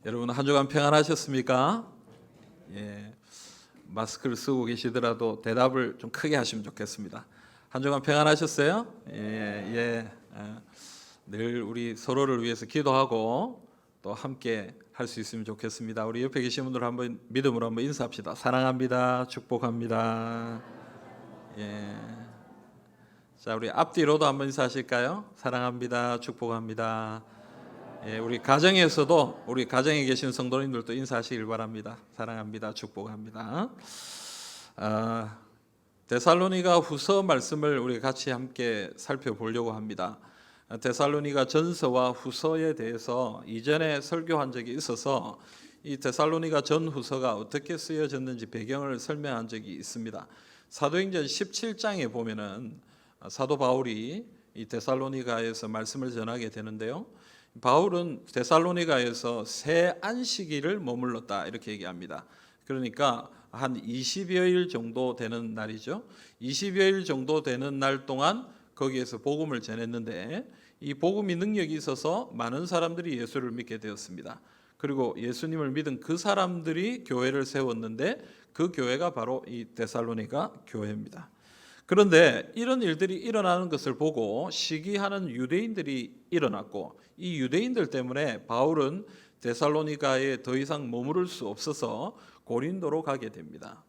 여러분 한 주간 평안하셨습니까? 예, 마스크를 쓰고 계시더라도 대답을 좀 크게 하시면 좋겠습니다. 한 주간 평안하셨어요? 늘 우리 서로를 위해서 기도하고 또 함께 할 수 있으면 좋겠습니다. 우리 옆에 계신 분들 한번 믿음으로 한번 인사합시다. 사랑합니다. 축복합니다. 예. 자, 우리 앞뒤로도 한번 인사하실까요? 사랑합니다. 축복합니다. 예, 우리 가정에서도 우리 가정에 계신 성도님들도 인사하시길 바랍니다. 사랑합니다. 축복합니다. 데살로니가 후서 말씀을 우리 같이 함께 살펴보려고 합니다. 데살로니가 전서와 후서에 대해서 이전에 설교한 적이 있어서 이 데살로니가 전 후서가 어떻게 쓰여졌는지 배경을 설명한 적이 있습니다. 사도행전 17장에 보면은 사도 바울이 이 데살로니가에서 말씀을 전하게 되는데요. 바울은 데살로니가에서 새 안식일을 머물렀다 이렇게 얘기합니다. 그러니까 한 20여일 정도 되는 날이죠. 20여일 정도 되는 날 동안 거기에서 복음을 전했는데 이 복음이 능력이 있어서 많은 사람들이 예수를 믿게 되었습니다. 그리고 예수님을 믿은 그 사람들이 교회를 세웠는데 그 교회가 바로 이 데살로니가 교회입니다. 그런데 이런 일들이 일어나는 것을 보고 시기하는 유대인들이 일어났고 이 유대인들 때문에 바울은 데살로니가에 더 이상 머무를 수 없어서 고린도로 가게 됩니다.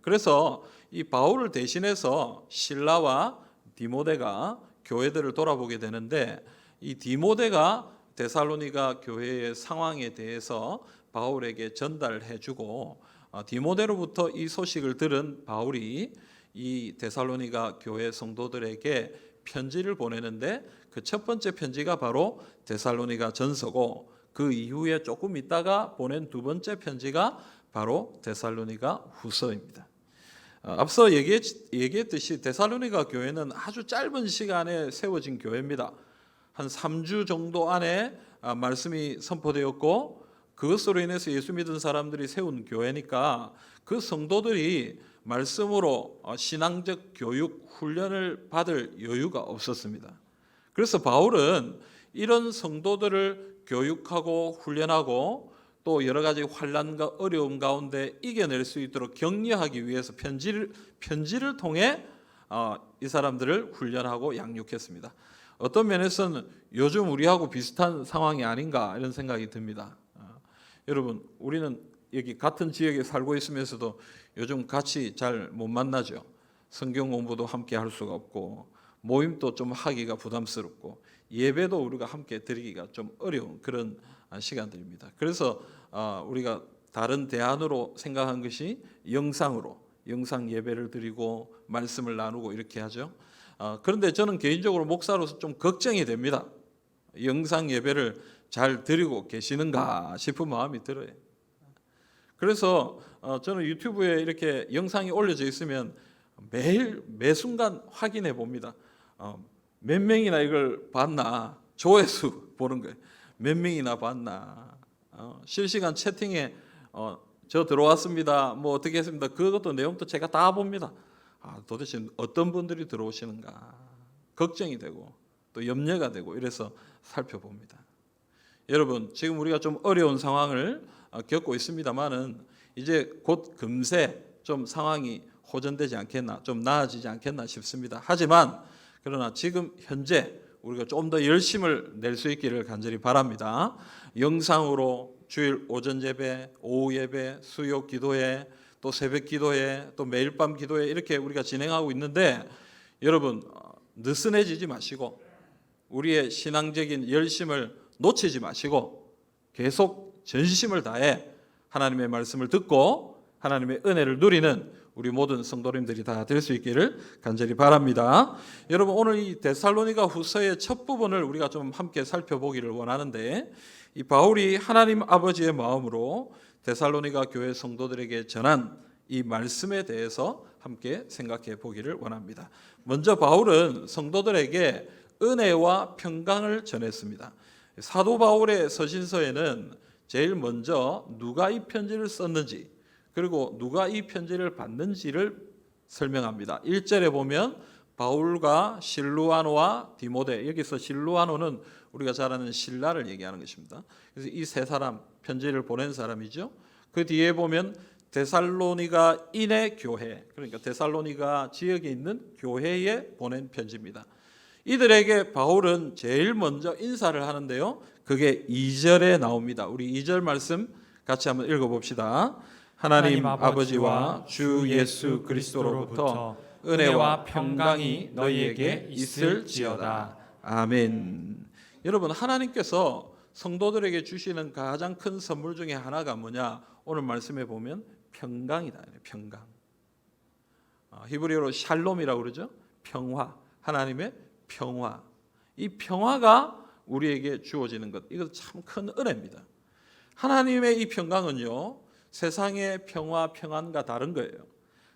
그래서 이 바울을 대신해서 실라와 디모데가 교회들을 돌아보게 되는데 이 디모데가 데살로니가 교회의 상황에 대해서 바울에게 전달해주고 디모데로부터 이 소식을 들은 바울이 이 데살로니가 교회 성도들에게 편지를 보내는데 그 첫 번째 편지가 바로 데살로니가 전서고 그 이후에 조금 있다가 보낸 두 번째 편지가 바로 데살로니가 후서입니다. 앞서 얘기했듯이 데살로니가 교회는 아주 짧은 시간에 세워진 교회입니다. 한 3주 정도 안에 말씀이 선포되었고 그것으로 인해서 예수 믿은 사람들이 세운 교회니까 그 성도들이 말씀으로 신앙적 교육 훈련을 받을 여유가 없었습니다. 그래서 바울은 이런 성도들을 교육하고 훈련하고 또 여러 가지 환난과 어려움 가운데 이겨낼 수 있도록 격려하기 위해서 편지를 통해 이 사람들을 훈련하고 양육했습니다. 어떤 면에서는 요즘 우리하고 비슷한 상황이 아닌가 이런 생각이 듭니다. 여러분, 우리는 여기 같은 지역에 살고 있으면서도 요즘 같이 잘 못 만나죠. 성경 공부도 함께 할 수가 없고 모임도 좀 하기가 부담스럽고 예배도 우리가 함께 드리기가 좀 어려운 그런 시간들입니다. 그래서 우리가 다른 대안으로 생각한 것이 영상 예배를 드리고 말씀을 나누고 이렇게 하죠. 그런데 저는 개인적으로 목사로서 좀 걱정이 됩니다. 영상 예배를 잘 드리고 계시는가 싶은 마음이 들어요. 그래서 저는 유튜브에 이렇게 영상이 올려져 있으면 매일 매 순간 확인해 봅니다. 몇 명이나 이걸 봤나, 조회수 보는 거예요. 몇 명이나 봤나, 실시간 채팅에 저 들어왔습니다, 뭐 어떻게 했습니다, 그것도 내용도 제가 다 봅니다. 도대체 어떤 분들이 들어오시는가 걱정이 되고 또 염려가 되고 이래서 살펴봅니다. 여러분, 지금 우리가 좀 어려운 상황을 겪고 있습니다만은 이제 곧 금세 좀 상황이 호전되지 않겠나, 좀 나아지지 않겠나 싶습니다. 하지만 그러나 지금 현재 우리가 좀 더 열심을 낼 수 있기를 간절히 바랍니다. 영상으로 주일 오전 예배, 오후 예배, 수요 기도회, 또 새벽 기도회, 또 매일 밤 기도회 이렇게 우리가 진행하고 있는데 여러분 느슨해지지 마시고 우리의 신앙적인 열심을 놓치지 마시고 계속 전심을 다해 하나님의 말씀을 듣고 하나님의 은혜를 누리는 우리 모든 성도님들이 다 될 수 있기를 간절히 바랍니다. 여러분, 오늘 이 데살로니가 후서의 첫 부분을 우리가 좀 함께 살펴보기를 원하는데 이 바울이 하나님 아버지의 마음으로 데살로니가 교회 성도들에게 전한 이 말씀에 대해서 함께 생각해 보기를 원합니다. 먼저 바울은 성도들에게 은혜와 평강을 전했습니다. 사도 바울의 서신서에는 제일 먼저 누가 이 편지를 썼는지 그리고 누가 이 편지를 받는지를 설명합니다. 1절에 보면 바울과 실루아노와 디모데, 여기서 실루아노는 우리가 잘 아는 신라를 얘기하는 것입니다. 그래서 이 세 사람, 편지를 보낸 사람이죠. 그 뒤에 보면 데살로니가인의 교회, 그러니까 데살로니가 지역에 있는 교회에 보낸 편지입니다. 이들에게 바울은 제일 먼저 인사를 하는데요. 그게 2절에 나옵니다. 우리 2절 말씀 같이 한번 읽어봅시다. 하나님 아버지와 주 예수 그리스도로부터 은혜와 평강이 너희에게 있을지어다. 아멘. 여러분, 하나님께서 성도들에게 주시는 가장 큰 선물 중에 하나가 뭐냐? 오늘 말씀에 보면 평강이다. 평강. 히브리어로 샬롬이라고 그러죠. 평화. 하나님의 평화. 이 평화가 우리에게 주어지는 것. 이것 참 큰 은혜입니다. 하나님의 이 평강은요, 세상의 평화, 평안과 다른 거예요.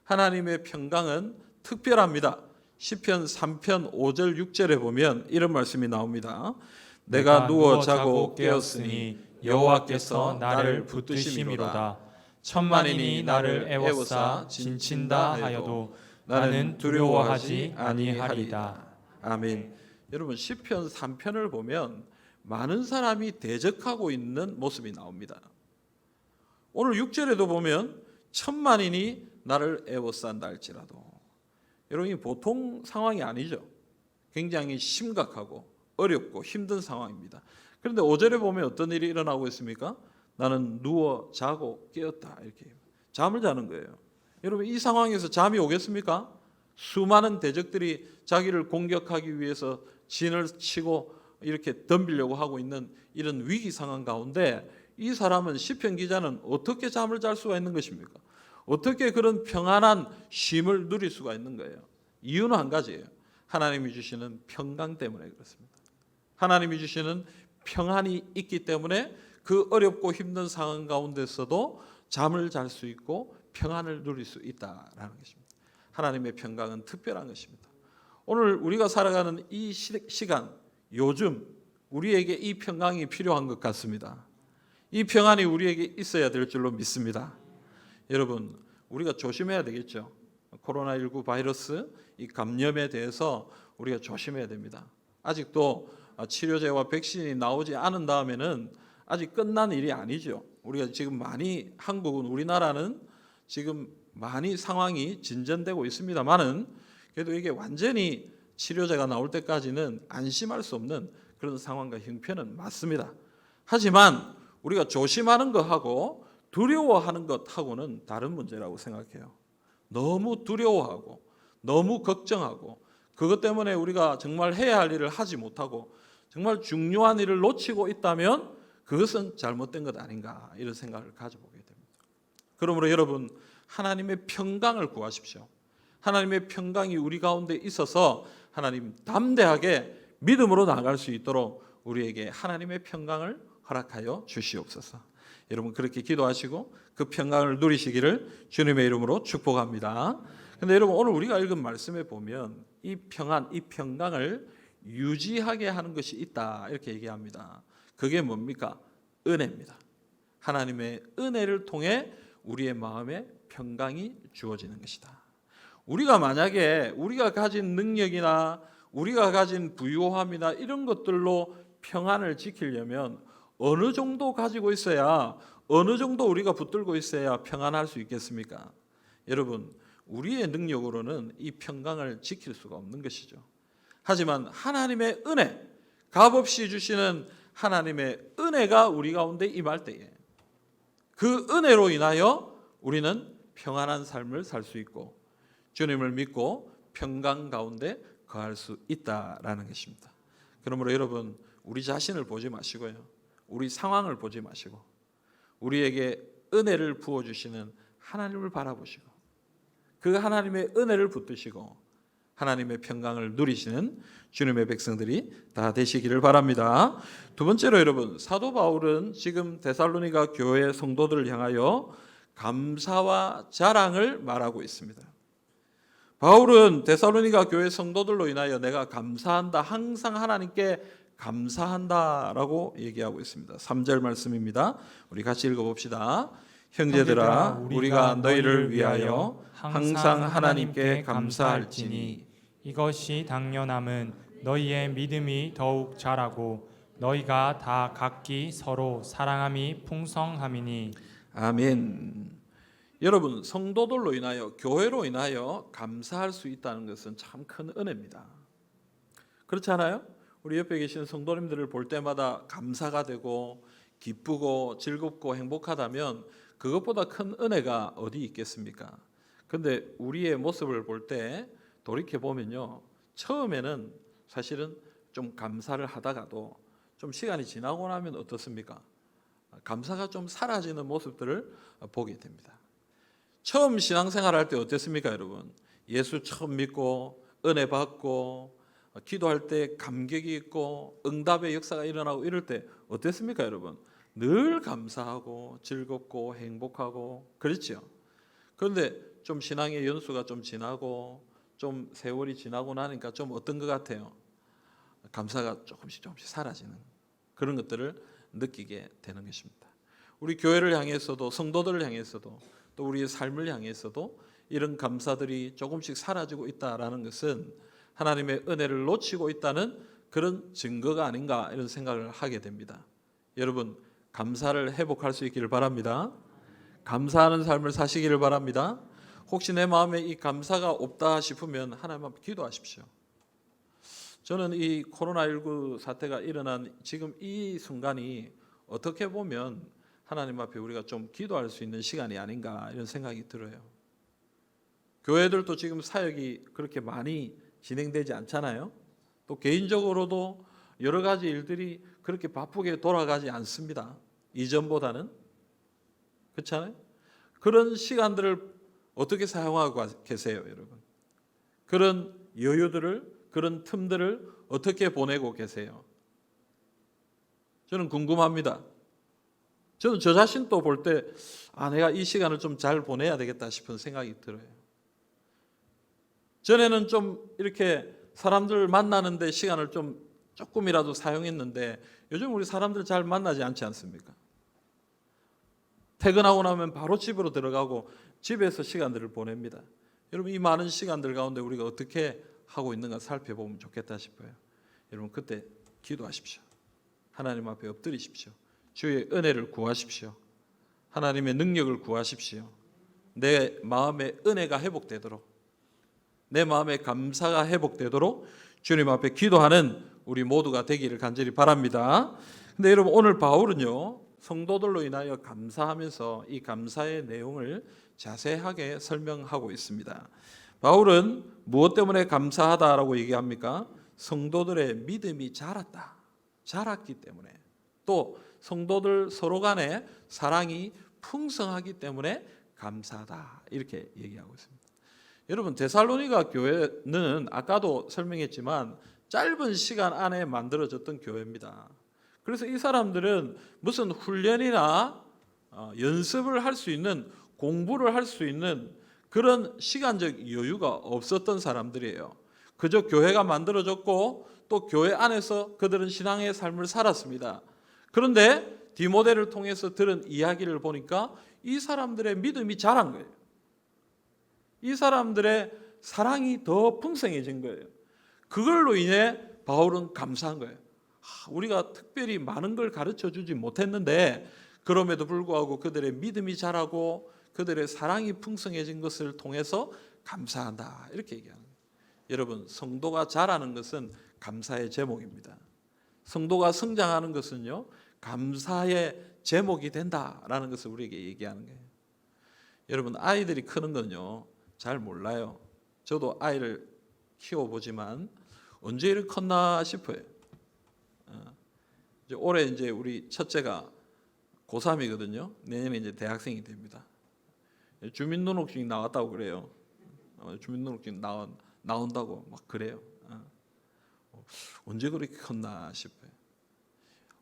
하나님의 평강은 특별합니다. 시편 3편 5절 6절에 보면 이런 말씀이 나옵니다. 내가 누워 자고 깨었으니 여호와께서 나를 붙드심이로다. 천만인이 나를 애워싸 진친다 하여도 나는 두려워하지 아니하리다. 아멘. 여러분, 시편 3편을 보면 많은 사람이 대적하고 있는 모습이 나옵니다. 오늘 6절에도 보면 천만인이 나를 애워싼다 할지라도, 여러분, 이 보통 상황이 아니죠. 굉장히 심각하고 어렵고 힘든 상황입니다. 그런데 5절에 보면 어떤 일이 일어나고 있습니까? 나는 누워 자고 깨었다. 이렇게 잠을 자는 거예요. 여러분, 이 상황에서 잠이 오겠습니까? 수많은 대적들이 자기를 공격하기 위해서 진을 치고 이렇게 덤비려고 하고 있는 이런 위기 상황 가운데 이 사람은, 시편 기자는 어떻게 잠을 잘 수가 있는 것입니까? 어떻게 그런 평안한 쉼을 누릴 수가 있는 거예요? 이유는 한 가지예요. 하나님이 주시는 평강 때문에 그렇습니다. 하나님이 주시는 평안이 있기 때문에 그 어렵고 힘든 상황 가운데서도 잠을 잘 수 있고 평안을 누릴 수 있다라는 것입니다. 하나님의 평강은 특별한 것입니다. 오늘 우리가 살아가는 이 시간, 요즘 우리에게 이 평강이 필요한 것 같습니다. 이 평안이 우리에게 있어야 될 줄로 믿습니다. 여러분, 우리가 조심해야 되겠죠. 코로나19 바이러스 이 감염에 대해서 우리가 조심해야 됩니다. 아직도 치료제와 백신이 나오지 않은 다음에는 아직 끝난 일이 아니죠. 우리가 지금 많이, 한국은, 우리나라는 지금 많이 상황이 진전되고 있습니다만은 그래도 이게 완전히 치료제가 나올 때까지는 안심할 수 없는 그런 상황과 형편은 맞습니다. 하지만 우리가 조심하는 것하고 두려워하는 것하고는 다른 문제라고 생각해요. 너무 두려워하고 너무 걱정하고 그것 때문에 우리가 정말 해야 할 일을 하지 못하고 정말 중요한 일을 놓치고 있다면 그것은 잘못된 것 아닌가, 이런 생각을 가져보게 됩니다. 그러므로 여러분, 하나님의 평강을 구하십시오. 하나님의 평강이 우리 가운데 있어서 하나님 담대하게 믿음으로 나아갈 수 있도록 우리에게 하나님의 평강을 허락하여 주시옵소서. 여러분, 그렇게 기도하시고 그 평강을 누리시기를 주님의 이름으로 축복합니다. 그런데 여러분, 오늘 우리가 읽은 말씀에 보면 이 평안, 이 평강을 유지하게 하는 것이 있다, 이렇게 얘기합니다. 그게 뭡니까? 은혜입니다. 하나님의 은혜를 통해 우리의 마음에 평강이 주어지는 것이다. 우리가 만약에 우리가 가진 능력이나 우리가 가진 부유함이나 이런 것들로 평안을 지키려면 어느 정도 가지고 있어야, 어느 정도 우리가 붙들고 있어야 평안할 수 있겠습니까? 여러분, 우리의 능력으로는 이 평강을 지킬 수가 없는 것이죠. 하지만 하나님의 은혜, 값없이 주시는 하나님의 은혜가 우리 가운데 임할 때에 그 은혜로 인하여 우리는 평안한 삶을 살 수 있고 주님을 믿고 평강 가운데 거할 수 있다라는 것입니다. 그러므로 여러분, 우리 자신을 보지 마시고요, 우리 상황을 보지 마시고 우리에게 은혜를 부어주시는 하나님을 바라보시고 그 하나님의 은혜를 붙드시고 하나님의 평강을 누리시는 주님의 백성들이 다 되시기를 바랍니다. 두 번째로 여러분, 사도 바울은 지금 데살로니가 교회 성도들을 향하여 감사와 자랑을 말하고 있습니다. 바울은 데살로니가 교회 성도들로 인하여 내가 감사한다, 항상 하나님께 감사한다라고 얘기하고 있습니다. 3절 말씀입니다. 우리 같이 읽어봅시다. 형제들아, 우리가 너희를 위하여 항상 하나님께 감사할지니 이것이 당연함은 너희의 믿음이 더욱 자라고 너희가 다 각기 서로 사랑함이 풍성함이니. 아멘. 여러분, 성도들로 인하여, 교회로 인하여 감사할 수 있다는 것은 참 큰 은혜입니다. 그렇지 않아요? 우리 옆에 계신 성도님들을 볼 때마다 감사가 되고 기쁘고 즐겁고 행복하다면 그것보다 큰 은혜가 어디 있겠습니까? 근데 우리의 모습을 볼 때 돌이켜 보면요, 처음에는 사실은 좀 감사를 하다가도 좀 시간이 지나고 나면 어떻습니까? 감사가 좀 사라지는 모습들을 보게 됩니다. 처음 신앙생활 할 때 어땠습니까, 여러분? 예수 처음 믿고 은혜 받고 기도할 때 감격이 있고 응답의 역사가 일어나고 이럴 때 어땠습니까, 여러분? 늘 감사하고 즐겁고 행복하고 그렇죠. 그런데 좀 신앙의 연수가 좀 지나고 좀 세월이 지나고 나니까 좀 어떤 것 같아요? 감사가 조금씩 사라지는 그런 것들을 느끼게 되는 것입니다. 우리 교회를 향해서도 성도들을 향해서도 또 우리의 삶을 향해서도 이런 감사들이 조금씩 사라지고 있다라는 것은 하나님의 은혜를 놓치고 있다는 그런 증거가 아닌가 이런 생각을 하게 됩니다. 여러분, 감사를 회복할 수 있기를 바랍니다. 감사하는 삶을 사시기를 바랍니다. 혹시 내 마음에 이 감사가 없다 싶으면 하나님 앞에 기도하십시오. 저는 이 코로나19 사태가 일어난 지금 이 순간이 어떻게 보면 하나님 앞에 우리가 좀 기도할 수 있는 시간이 아닌가 이런 생각이 들어요. 교회들도 지금 사역이 그렇게 많이 진행되지 않잖아요. 또 개인적으로도 여러 가지 일들이 그렇게 바쁘게 돌아가지 않습니다. 이전보다는. 그렇잖아요. 그런 시간들을 어떻게 사용하고 계세요, 여러분? 그런 여유들을, 그런 틈들을 어떻게 보내고 계세요? 저는 궁금합니다. 저는 저 자신도 볼 때 내가 이 시간을 좀 잘 보내야 되겠다 싶은 생각이 들어요. 전에는 좀 이렇게 사람들 만나는데 시간을 좀 조금이라도 사용했는데 요즘 우리 사람들 잘 만나지 않지 않습니까? 퇴근하고 나면 바로 집으로 들어가고 집에서 시간들을 보냅니다. 여러분, 이 많은 시간들 가운데 우리가 어떻게 하고 있는가 살펴보면 좋겠다 싶어요. 여러분, 그때 기도하십시오. 하나님 앞에 엎드리십시오. 주의 은혜를 구하십시오. 하나님의 능력을 구하십시오. 내 마음의 은혜가 회복되도록, 내 마음의 감사가 회복되도록 주님 앞에 기도하는 우리 모두가 되기를 간절히 바랍니다. 근데 여러분, 오늘 바울은요, 성도들로 인하여 감사하면서 이 감사의 내용을 자세하게 설명하고 있습니다. 바울은 무엇 때문에 감사하다라고 얘기합니까? 성도들의 믿음이 자랐기 때문에, 또 성도들 서로 간에 사랑이 풍성하기 때문에 감사하다 이렇게 얘기하고 있습니다. 여러분, 데살로니가 교회는 아까도 설명했지만 짧은 시간 안에 만들어졌던 교회입니다. 그래서 이 사람들은 무슨 훈련이나 연습을 할 수 있는, 공부를 할 수 있는 그런 시간적 여유가 없었던 사람들이에요. 그저 교회가 만들어졌고 또 교회 안에서 그들은 신앙의 삶을 살았습니다. 그런데 디모데를 통해서 들은 이야기를 보니까 이 사람들의 믿음이 자란 거예요. 이 사람들의 사랑이 더 풍성해진 거예요. 그걸로 인해 바울은 감사한 거예요. 우리가 특별히 많은 걸 가르쳐 주지 못했는데 그럼에도 불구하고 그들의 믿음이 자라고 그들의 사랑이 풍성해진 것을 통해서 감사한다 이렇게 얘기하는 거예요. 여러분, 성도가 자라는 것은 감사의 제목입니다. 성도가 성장하는 것은요, 감사의 제목이 된다라는 것을 우리에게 얘기하는 거예요. 여러분, 아이들이 크는 건요 잘 몰라요. 저도 아이를 키워보지만 언제 이렇게 컸나 싶어요. 이제 올해 이제 우리 첫째가 고3이거든요. 내년에 이제 대학생이 됩니다. 주민등록증이 나왔다고 그래요. 주민등록증 나온다고 막 그래요. 언제 그렇게 컸나 싶어요.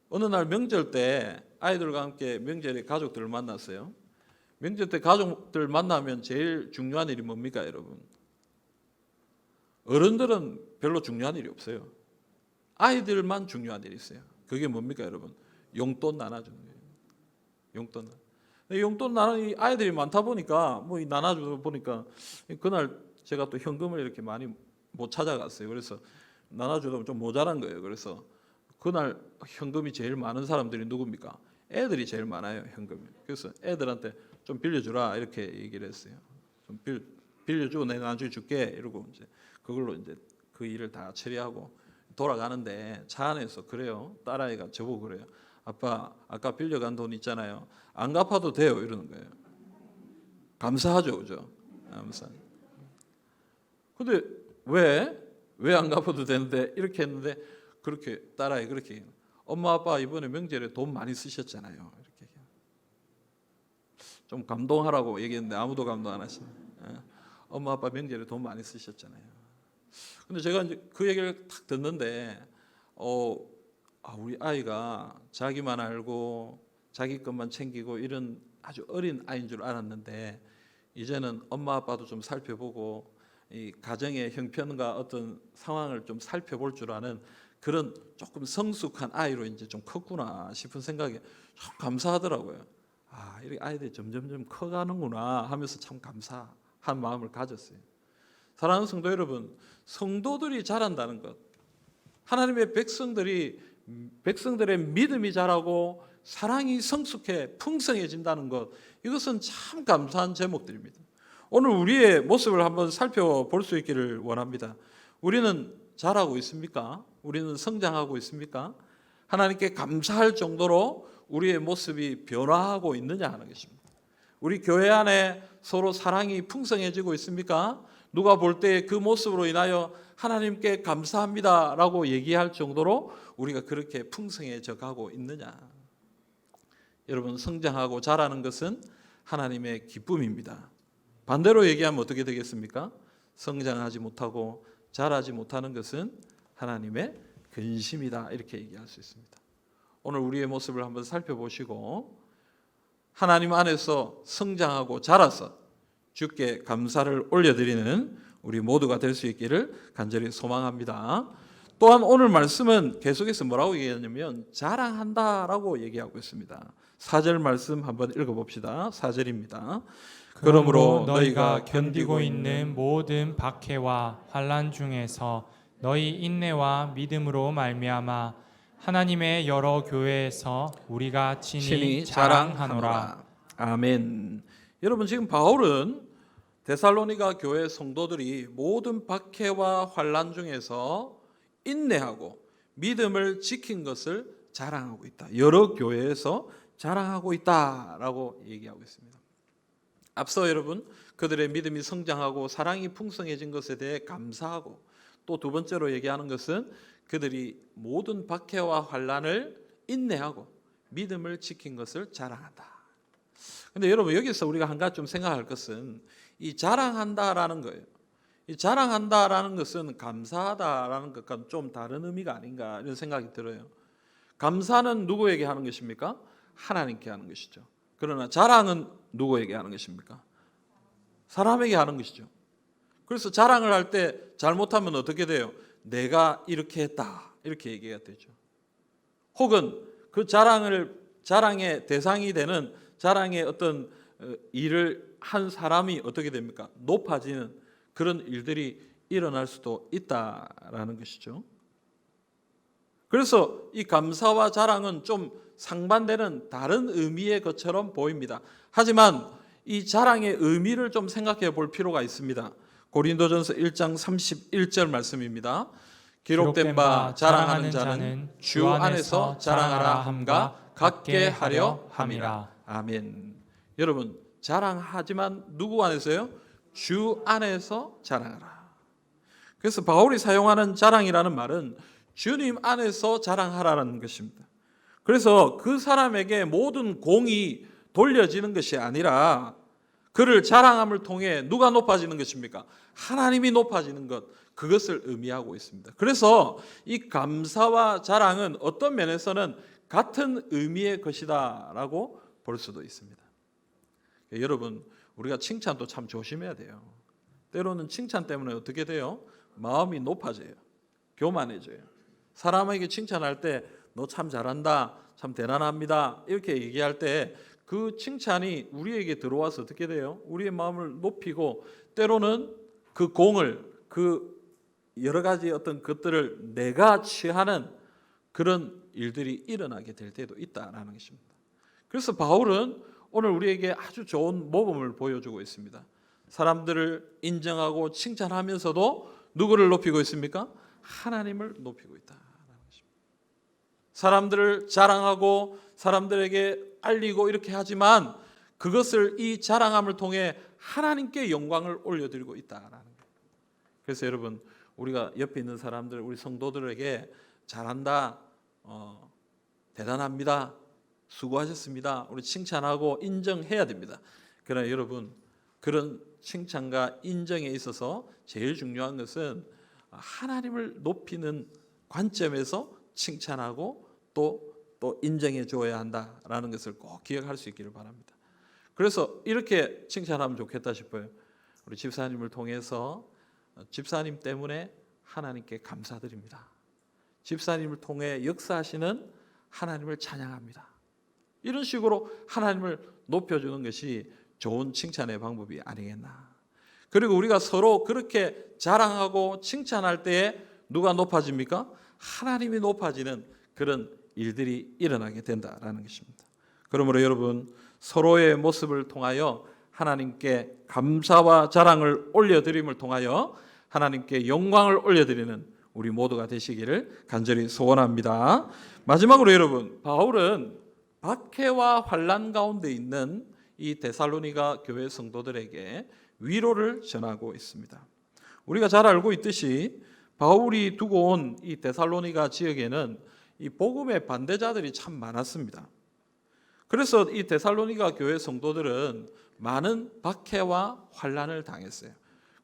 어느 날 명절 때 아이들과 함께 명절에 가족들을 만났어요. 명절 때 가족들 만나면 제일 중요한 일이 뭡니까, 여러분? 어른들은 별로 중요한 일이 없어요. 아이들만 중요한 일이 있어요. 그게 뭡니까, 여러분? 용돈 나눠주는 거예요. 용돈 나누는 아이들이 많다 보니까 뭐 나눠주다 보니까 그날 제가 또 현금을 이렇게 많이 못 찾아갔어요. 그래서 나눠주다 보면 좀 모자란 거예요. 그래서 그날 현금이 제일 많은 사람들이 누굽니까? 애들이 제일 많아요, 현금이. 그래서 애들한테 좀 빌려주라 이렇게 얘기를 했어요. 좀 빌려주고 내가 나중에 줄게 이러고 이제 그걸로 이제 그 일을 다 처리하고 돌아가는데 차 안에서 그래요. 딸아이가 저보고 그래요. 아빠, 아까 빌려간 돈 있잖아요. 안 갚아도 돼요 이러는 거예요. 감사하죠, 그죠? 감사. 근데 왜 안 갚아도 되는데 이렇게 했는데 그렇게 딸아이 그렇게 얘기해요. 엄마 아빠 이번에 명절에 돈 많이 쓰셨잖아요. 이렇게 얘기해요. 좀 감동하라고 얘기했는데 아무도 감동 안 하시네. 엄마 아빠 명절에 돈 많이 쓰셨잖아요. 근데 제가 이제 그 얘기를 딱 듣는데 우리 아이가 자기만 알고 자기 것만 챙기고 이런 아주 어린 아이인 줄 알았는데 이제는 엄마 아빠도 좀 살펴보고 이 가정의 형편과 어떤 상황을 좀 살펴볼 줄 아는 그런 조금 성숙한 아이로 이제 좀 컸구나 싶은 생각에 참 감사하더라고요. 이렇게 아이들이 점점점 커가는구나 하면서 참 감사한 마음을 가졌어요. 사랑하는 성도 여러분, 성도들이 자란다는 것, 하나님의 백성들의 믿음이 자라고 사랑이 성숙해 풍성해진다는 것, 이것은 참 감사한 제목들입니다. 오늘 우리의 모습을 한번 살펴볼 수 있기를 원합니다. 우리는 자라고 있습니까? 우리는 성장하고 있습니까? 하나님께 감사할 정도로 우리의 모습이 변화하고 있느냐 하는 것입니다. 우리 교회 안에 서로 사랑이 풍성해지고 있습니까? 누가 볼 때 그 모습으로 인하여 하나님께 감사합니다라고 얘기할 정도로 우리가 그렇게 풍성해져 가고 있느냐? 여러분, 성장하고 자라는 것은 하나님의 기쁨입니다. 반대로 얘기하면 어떻게 되겠습니까? 성장하지 못하고 자라지 못하는 것은 하나님의 근심이다 이렇게 얘기할 수 있습니다. 오늘 우리의 모습을 한번 살펴보시고 하나님 안에서 성장하고 자라서 주께 감사를 올려드리는 우리 모두가 될 수 있기를 간절히 소망합니다. 또한 오늘 말씀은 계속해서 뭐라고 얘기하냐면 자랑한다라고 얘기하고 있습니다. 4절 말씀 한번 읽어봅시다. 4절입니다. 그러므로 너희가 견디고 있는 모든 박해와 환난 중에서 너희 인내와 믿음으로 말미암아 하나님의 여러 교회에서 우리가 친히 자랑하노라. 아멘. 여러분, 지금 바울은 데살로니가 교회 성도들이 모든 박해와 환난 중에서 인내하고 믿음을 지킨 것을 자랑하고 있다. 여러 교회에서 자랑하고 있다라고 얘기하고 있습니다. 앞서 여러분, 그들의 믿음이 성장하고 사랑이 풍성해진 것에 대해 감사하고 또 두 번째로 얘기하는 것은 그들이 모든 박해와 환난을 인내하고 믿음을 지킨 것을 자랑한다. 근데 여러분, 여기서 우리가 한 가지 좀 생각할 것은 이 자랑한다라는 거예요. 이 자랑한다라는 것은 감사하다라는 것과는 좀 다른 의미가 아닌가 이런 생각이 들어요. 감사는 누구에게 하는 것입니까? 하나님께 하는 것이죠. 그러나 자랑은 누구에게 하는 것입니까? 사람에게 하는 것이죠. 그래서 자랑을 할 때 잘못하면 어떻게 돼요? 내가 이렇게 했다 이렇게 얘기가 되죠. 혹은 그 자랑의 대상이 되는 자랑의 어떤 일을 한 사람이 어떻게 됩니까? 높아지는 그런 일들이 일어날 수도 있다라는 것이죠. 그래서 이 감사와 자랑은 좀 상반되는 다른 의미의 것처럼 보입니다. 하지만 이 자랑의 의미를 좀 생각해 볼 필요가 있습니다. 고린도전서 1장 31절 말씀입니다. 기록된 바 자랑하는 자는 주 안에서 자랑하라 함과 같게 하려 함이라. 아멘. 여러분, 자랑하지만 누구 안에서요? 주 안에서 자랑하라. 그래서 바울이 사용하는 자랑이라는 말은 주님 안에서 자랑하라는 것입니다. 그래서 그 사람에게 모든 공이 돌려지는 것이 아니라 그를 자랑함을 통해 누가 높아지는 것입니까? 하나님이 높아지는 것, 그것을 의미하고 있습니다. 그래서 이 감사와 자랑은 어떤 면에서는 같은 의미의 것이다라고 볼 수도 있습니다. 여러분, 우리가 칭찬도 참 조심해야 돼요. 때로는 칭찬 때문에 어떻게 돼요? 마음이 높아져요. 교만해져요. 사람에게 칭찬할 때 너 참 잘한다, 참 대단합니다 이렇게 얘기할 때 그 칭찬이 우리에게 들어와서 어떻게 돼요? 우리의 마음을 높이고 때로는 그 공을, 그 여러 가지 어떤 것들을 내가 취하는 그런 일들이 일어나게 될 때도 있다라는 것입니다. 그래서 바울은 오늘 우리에게 아주 좋은 모범을 보여주고 있습니다. 사람들을 인정하고 칭찬하면서도 누구를 높이고 있습니까? 하나님을 높이고 있다라는 것입니다. 사람들을 자랑하고 사람들에게 알리고 이렇게 하지만 그것을 이 자랑함을 통해 하나님께 영광을 올려드리고 있다라는 거예요. 그래서 여러분, 우리가 옆에 있는 사람들, 우리 성도들에게 잘한다, 대단합니다, 수고하셨습니다, 우리 칭찬하고 인정해야 됩니다. 그러나 여러분, 그런 칭찬과 인정에 있어서 제일 중요한 것은 하나님을 높이는 관점에서 칭찬하고 또 인정해 줘야 한다라는 것을 꼭 기억할 수 있기를 바랍니다. 그래서 이렇게 칭찬하면 좋겠다 싶어요. 우리 집사님을 통해서 집사님 때문에 하나님께 감사드립니다. 집사님을 통해 역사하시는 하나님을 찬양합니다. 이런 식으로 하나님을 높여주는 것이 좋은 칭찬의 방법이 아니겠나. 그리고 우리가 서로 그렇게 자랑하고 칭찬할 때에 누가 높아집니까? 하나님이 높아지는 그런 일들이 일어나게 된다라는 것입니다. 그러므로 여러분, 서로의 모습을 통하여 하나님께 감사와 자랑을 올려드림을 통하여 하나님께 영광을 올려드리는 우리 모두가 되시기를 간절히 소원합니다. 마지막으로 여러분, 바울은 박해와 환난 가운데 있는 이 데살로니가 교회 성도들에게 위로를 전하고 있습니다. 우리가 잘 알고 있듯이 바울이 두고 온 이 데살로니가 지역에는 이 복음의 반대자들이 참 많았습니다. 그래서 이 데살로니가 교회 성도들은 많은 박해와 환난을 당했어요.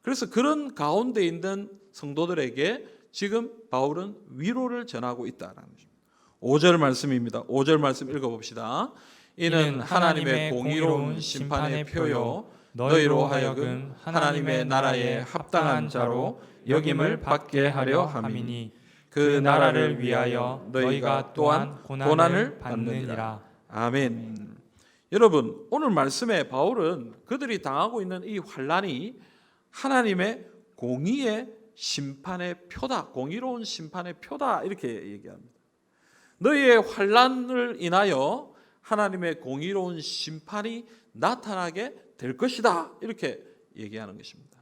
그래서 그런 가운데 있는 성도들에게 지금 바울은 위로를 전하고 있다라는 것입니다. 5절 말씀입니다. 5절 말씀 읽어봅시다. 이는 하나님의 공의로운 심판의 표요 너희로 하여금 하나님의 나라에 합당한 자로 여김을 받게 하려 함이니 그 나라를 위하여 너희가 또한 고난을 받느니라. 아멘. 여러분, 오늘 말씀에 바울은 그들이 당하고 있는 이 환난이 하나님의 공의의 심판의 표다, 공의로운 심판의 표다, 이렇게 얘기합니다. 너희의 환난을 인하여 하나님의 공의로운 심판이 나타나게 될 것이다, 이렇게 얘기하는 것입니다.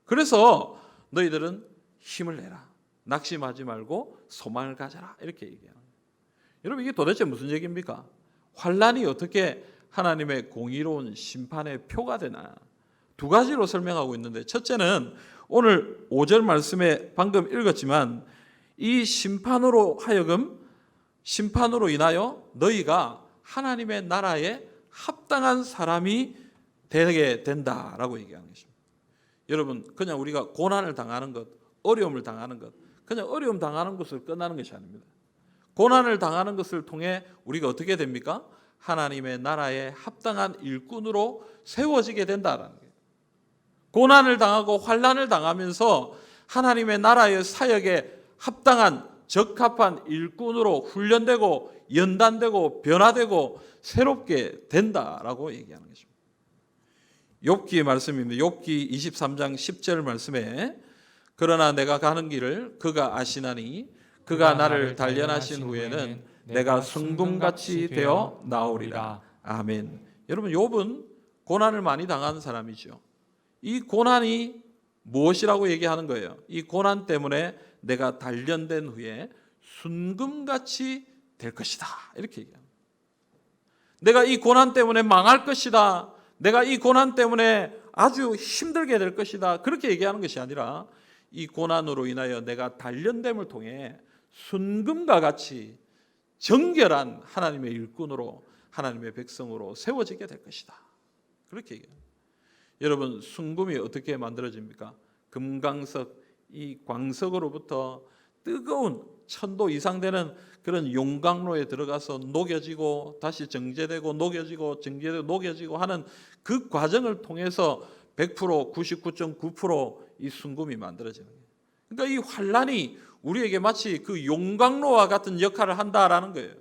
그래서 너희들은 힘을 내라, 낙심하지 말고 소망을 가져라, 이렇게 얘기하는 거예요. 여러분, 이게 도대체 무슨 얘기입니까? 환난이 어떻게 하나님의 공의로운 심판의 표가 되나? 두 가지로 설명하고 있는데, 첫째는 오늘 5절 말씀에 방금 읽었지만 이 심판으로 인하여 너희가 하나님의 나라에 합당한 사람이 되게 된다라고 얘기하는 것입니다. 여러분, 그냥 우리가 고난을 당하는 것, 어려움을 당하는 것, 그냥 어려움 당하는 것을 끝나는 것이 아닙니다. 고난을 당하는 것을 통해 우리가 어떻게 됩니까? 하나님의 나라에 합당한 일꾼으로 세워지게 된다라는 거예요. 고난을 당하고 환난을 당하면서 하나님의 나라의 사역에 합당한 적합한 일꾼으로 훈련되고 연단되고 변화되고 새롭게 된다라고 얘기하는 것입니다. 욥기의 말씀입니다. 욥기 23장 10절 말씀에 그러나 내가 가는 길을 그가 아시나니 그가 나를 단련하신 후에는 내가 순금같이 되어 나오리라. 아멘. 여러분, 욥은 고난을 많이 당한 사람이죠. 이 고난이 무엇이라고 얘기하는 거예요? 이 고난 때문에 내가 단련된 후에 순금같이 될 것이다, 이렇게 얘기합니다. 내가 이 고난 때문에 망할 것이다, 내가 이 고난 때문에 아주 힘들게 될 것이다, 그렇게 얘기하는 것이 아니라 이 고난으로 인하여 내가 단련됨을 통해 순금과 같이 정결한 하나님의 일꾼으로, 하나님의 백성으로 세워지게 될 것이다, 그렇게 얘기합니다. 여러분, 순금이 어떻게 만들어집니까? 금광석, 이 광석으로부터 뜨거운 1000도 이상 되는 그런 용광로에 들어가서 녹여지고 다시 정제되고 녹여지고 정제되고 녹여지고 하는 그 과정을 통해서 100%, 99.9% 이 순금이 만들어지는 거예요. 그러니까 이 환난이 우리에게 마치 그 용광로와 같은 역할을 한다라는 거예요.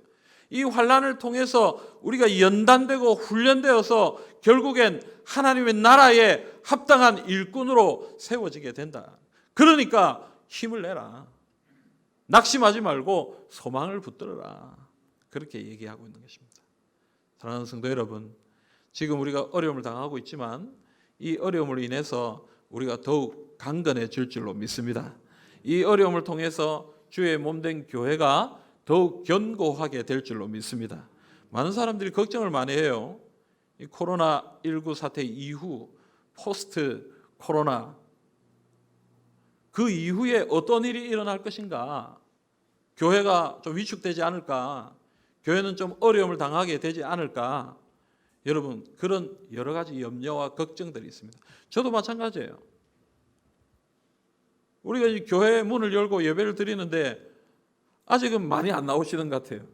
이 환난을 통해서 우리가 연단되고 훈련되어서 결국엔 하나님의 나라에 합당한 일꾼으로 세워지게 된다. 그러니까 힘을 내라. 낙심하지 말고 소망을 붙들어라. 그렇게 얘기하고 있는 것입니다. 사랑하는 성도 여러분, 지금 우리가 어려움을 당하고 있지만 이 어려움으로 인해서 우리가 더욱 강건해질 줄로 믿습니다. 이 어려움을 통해서 주의 몸된 교회가 더욱 견고하게 될 줄로 믿습니다. 많은 사람들이 걱정을 많이 해요. 이 코로나19 사태 이후 포스트 코로나 그 이후에 어떤 일이 일어날 것인가? 교회가 좀 위축되지 않을까? 교회는 좀 어려움을 당하게 되지 않을까? 여러분, 그런 여러 가지 염려와 걱정들이 있습니다. 저도 마찬가지예요. 우리가 이 교회 문을 열고 예배를 드리는데 아직은 많이 안 나오시는 것 같아요.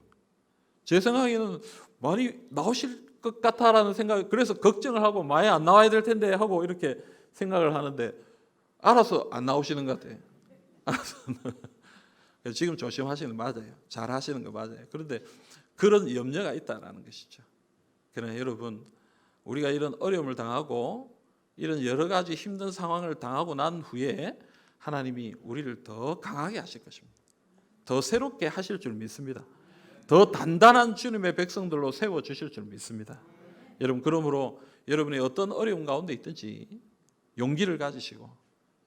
제 생각에는 많이 나오실 것 같다라는 생각, 그래서 걱정을 하고 많이 안 나와야 될 텐데 하고 이렇게 생각을 하는데 알아서 안 나오시는 것 같아요. 알아서. 지금 조심하시는 거 맞아요. 잘 하시는 거 맞아요. 그런데 그런 염려가 있다라는 것이죠. 그러나 여러분, 우리가 이런 어려움을 당하고 이런 여러 가지 힘든 상황을 당하고 난 후에 하나님이 우리를 더 강하게 하실 것입니다. 더 새롭게 하실 줄 믿습니다. 더 단단한 주님의 백성들로 세워주실 줄 믿습니다. 여러분, 그러므로 여러분이 어떤 어려움 가운데 있든지 용기를 가지시고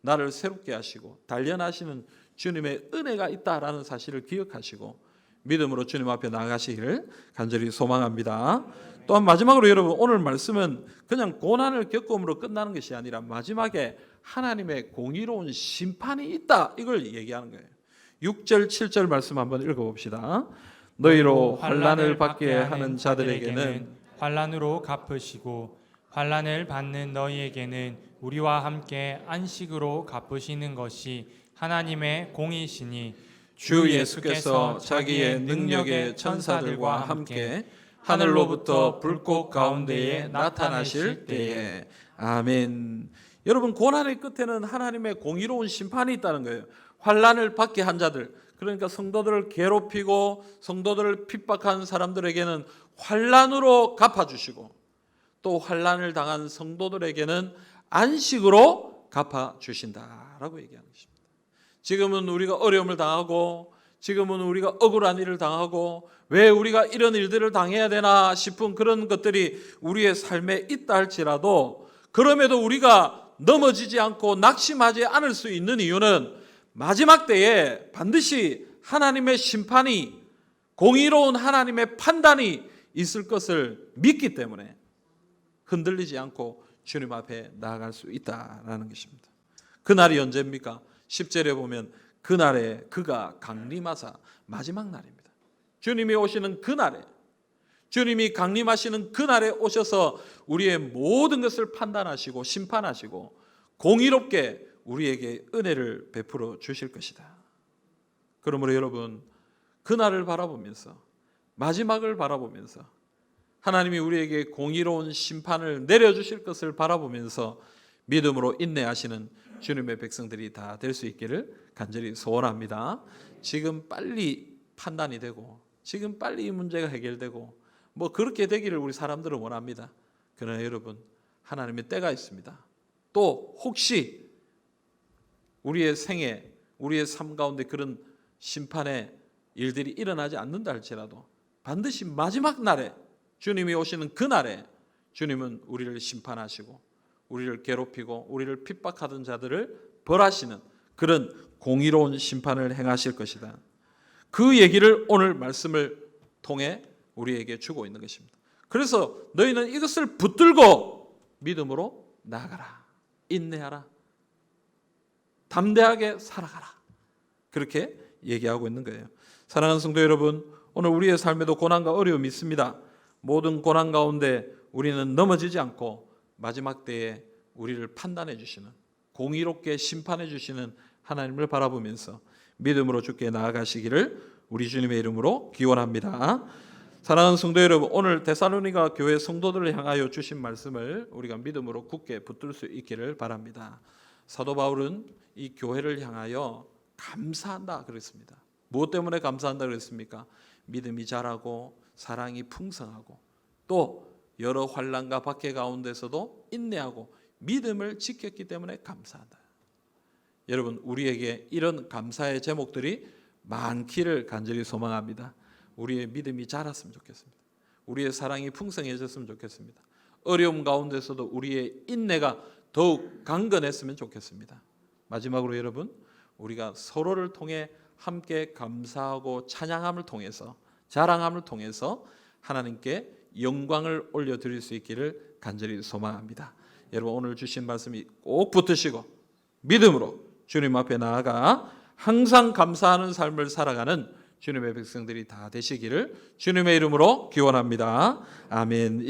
나를 새롭게 하시고 단련하시는 주님의 은혜가 있다라는 사실을 기억하시고 믿음으로 주님 앞에 나가시기를 간절히 소망합니다. 또한 마지막으로 여러분, 오늘 말씀은 그냥 고난을 겪음으로 끝나는 것이 아니라 마지막에 하나님의 공의로운 심판이 있다, 이걸 얘기하는 거예요. 6절 7절 말씀 한번 읽어봅시다. 너희로 환난을 받게 하는 자들에게는 환난으로 갚으시고 환난을 받는 너희에게는 우리와 함께 안식으로 갚으시는 것이 하나님의 공이시니 주 예수께서 자기의 능력의 천사들과 함께 하늘로부터 불꽃 가운데에 나타나실 때에. 아멘. 여러분, 고난의 끝에는 하나님의 공의로운 심판이 있다는 거예요. 환난을 받게 한 자들, 그러니까 성도들을 괴롭히고 성도들을 핍박한 사람들에게는 환난으로 갚아주시고 또 환난을 당한 성도들에게는 안식으로 갚아주신다라고 얘기하는 것입니다. 지금은 우리가 어려움을 당하고 지금은 우리가 억울한 일을 당하고 왜 우리가 이런 일들을 당해야 되나 싶은 그런 것들이 우리의 삶에 있다 할지라도 그럼에도 우리가 넘어지지 않고 낙심하지 않을 수 있는 이유는 마지막 때에 반드시 하나님의 심판이, 공의로운 하나님의 판단이 있을 것을 믿기 때문에 흔들리지 않고 주님 앞에 나아갈 수 있다라는 것입니다. 그날이 언제입니까? 10절에 보면 그날에 그가 강림하사, 마지막 날입니다. 주님이 오시는 그날에, 주님이 강림하시는 그날에 오셔서 우리의 모든 것을 판단하시고 심판하시고 공의롭게 우리에게 은혜를 베풀어 주실 것이다. 그러므로 여러분, 그날을 바라보면서, 마지막을 바라보면서 하나님이 우리에게 공의로운 심판을 내려주실 것을 바라보면서 믿음으로 인내하시는 주님의 백성들이 다 될 수 있기를 간절히 소원합니다. 지금 빨리 판단이 되고 지금 빨리 이 문제가 해결되고 뭐 그렇게 되기를 우리 사람들은 원합니다. 그러나 여러분, 하나님의 때가 있습니다. 또 혹시 우리의 생애, 우리의 삶 가운데 그런 심판의 일들이 일어나지 않는다 할지라도 반드시 마지막 날에, 주님이 오시는 그날에 주님은 우리를 심판하시고 우리를 괴롭히고 우리를 핍박하던 자들을 벌하시는 그런 공의로운 심판을 행하실 것이다. 그 얘기를 오늘 말씀을 통해 우리에게 주고 있는 것입니다. 그래서 너희는 이것을 붙들고 믿음으로 나아가라, 인내하라, 담대하게 살아가라, 그렇게 얘기하고 있는 거예요. 사랑하는 성도 여러분, 오늘 우리의 삶에도 고난과 어려움이 있습니다. 모든 고난 가운데 우리는 넘어지지 않고 마지막 때에 우리를 판단해 주시는, 공의롭게 심판해 주시는 하나님을 바라보면서 믿음으로 주께 나아가시기를 우리 주님의 이름으로 기원합니다. 사랑하는 성도 여러분, 오늘 데살로니가 교회 성도들을 향하여 주신 말씀을 우리가 믿음으로 굳게 붙들 수 있기를 바랍니다. 사도 바울은 이 교회를 향하여 감사한다 그랬습니다. 무엇 때문에 감사한다 그랬습니까? 믿음이 자라고 사랑이 풍성하고 또 여러 환난과 박해 가운데서도 인내하고 믿음을 지켰기 때문에 감사한다. 여러분, 우리에게 이런 감사의 제목들이 많기를 간절히 소망합니다. 우리의 믿음이 자랐으면 좋겠습니다. 우리의 사랑이 풍성해졌으면 좋겠습니다. 어려움 가운데서도 우리의 인내가 더욱 강건했으면 좋겠습니다. 마지막으로 여러분, 우리가 서로를 통해 함께 감사하고 찬양함을 통해서, 자랑함을 통해서 하나님께 영광을 올려드릴 수 있기를 간절히 소망합니다. 여러분, 오늘 주신 말씀이 꼭 붙드시고 믿음으로 주님 앞에 나아가 항상 감사하는 삶을 살아가는 주님의 백성들이 다 되시기를 주님의 이름으로 기원합니다. 아멘.